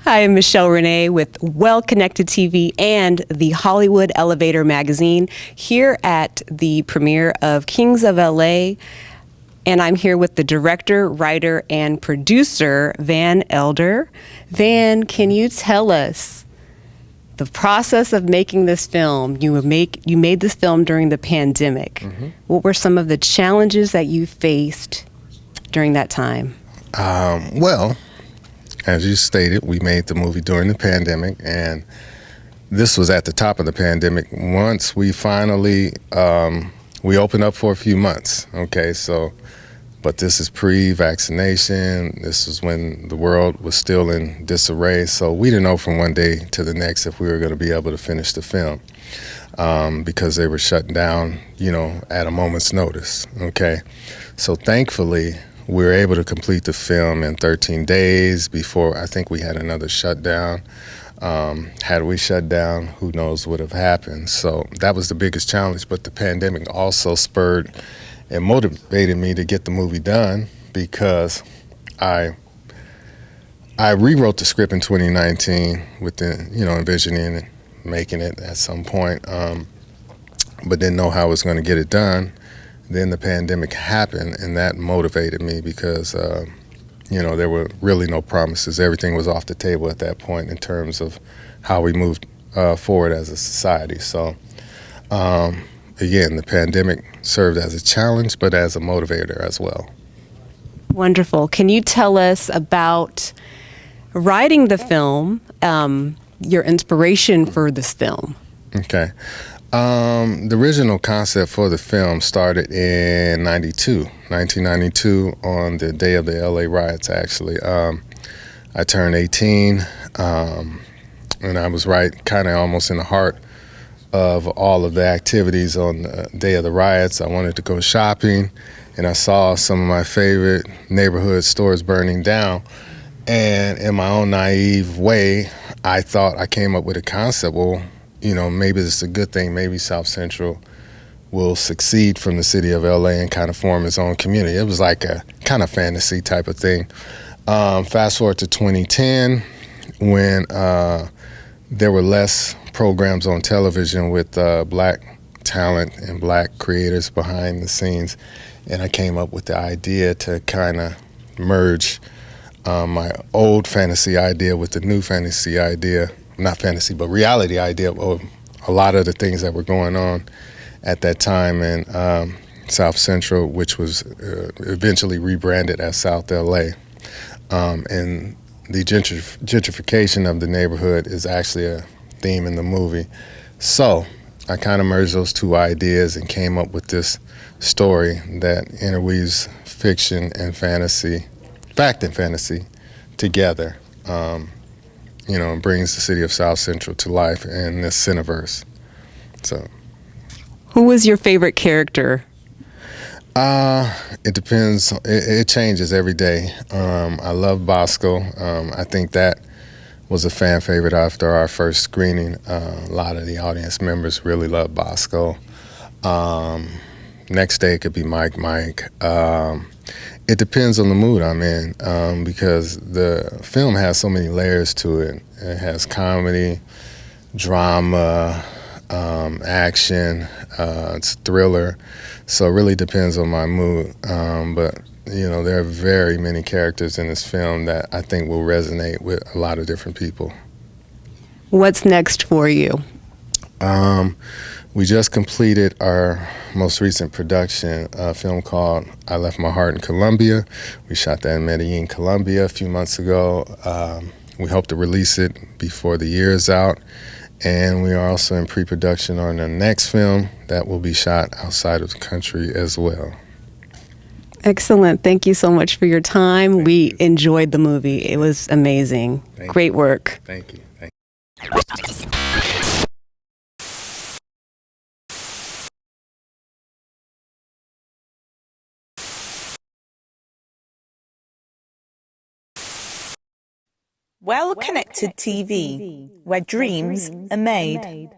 Hi, I'm Michelle Renee with Well Connected TV and the Hollywood Elevator magazine here at the premiere of Kings of LA. And I'm here with the director, writer, and producer, Van Elder. Van, can you tell us the process of making this film? You made this film during the pandemic. Mm-hmm. What were some of the challenges that you faced during that time? Well, as you stated, we made the movie during the pandemic, and this was at the top of the pandemic. Once we finally, we opened up for a few months, okay, but this is pre-vaccination. This is when the world was still in disarray, so we didn't know from one day to the next if we were going to be able to finish the film because they were shutting down, at a moment's notice, okay? So thankfully, we were able to complete the film in 13 days before I think we had another shutdown. Had we shut down, who knows what would have happened. So that was the biggest challenge, but the pandemic also spurred and motivated me to get the movie done because I rewrote the script in 2019 with the, envisioning and making it at some point, but didn't know how I was going to get it done. Then the pandemic happened, and that motivated me because, there were really no promises. Everything was off the table at that point in terms of how we moved forward as a society. So, again, the pandemic served as a challenge, but as a motivator as well. Wonderful. Can you tell us about writing the film, your inspiration for this film? Okay. The original concept for the film started in 1992, on the day of the LA riots, actually. I turned 18, and I was kind of almost in the heart of all of the activities on the day of the riots. I wanted to go shopping, and I saw some of my favorite neighborhood stores burning down. And in my own naive way, I thought I came up with a concept. Well, maybe this is a good thing. Maybe South Central will succeed from the city of LA and kind of form its own community. It was like a kind of fantasy type of thing. Fast forward to 2010, when there were less programs on television with black talent and black creators behind the scenes. And I came up with the idea to kind of merge my old fantasy idea with the new fantasy idea. Not fantasy, but reality idea of a lot of the things that were going on at that time in South Central, which was eventually rebranded as South LA. And the gentrification of the neighborhood is actually a theme in the movie. So I kind of merged those two ideas and came up with this story that interweaves fiction and fantasy, fact and fantasy, together. And brings the city of South Central to life in this Cineverse. So, who was your favorite character? It depends. It changes every day. I love Bosco. I think that was a fan favorite after our first screening. A lot of the audience members really love Bosco. Next day it could be Mike. It depends on the mood I'm in, because the film has so many layers to it. It has comedy, drama, action, it's a thriller. So it really depends on my mood. But, there are very many characters in this film that I think will resonate with a lot of different people. What's next for you? We just completed our most recent production, a film called I Left My Heart in Colombia. We shot that in Medellin, Colombia a few months ago. We hope to release it before the year is out. And we are also in pre-production on the next film that will be shot outside of the country as well. Excellent. Thank you so much for your time. We enjoyed the movie. It was amazing. Great work. Thank you. Well Connected TV, where dreams are made.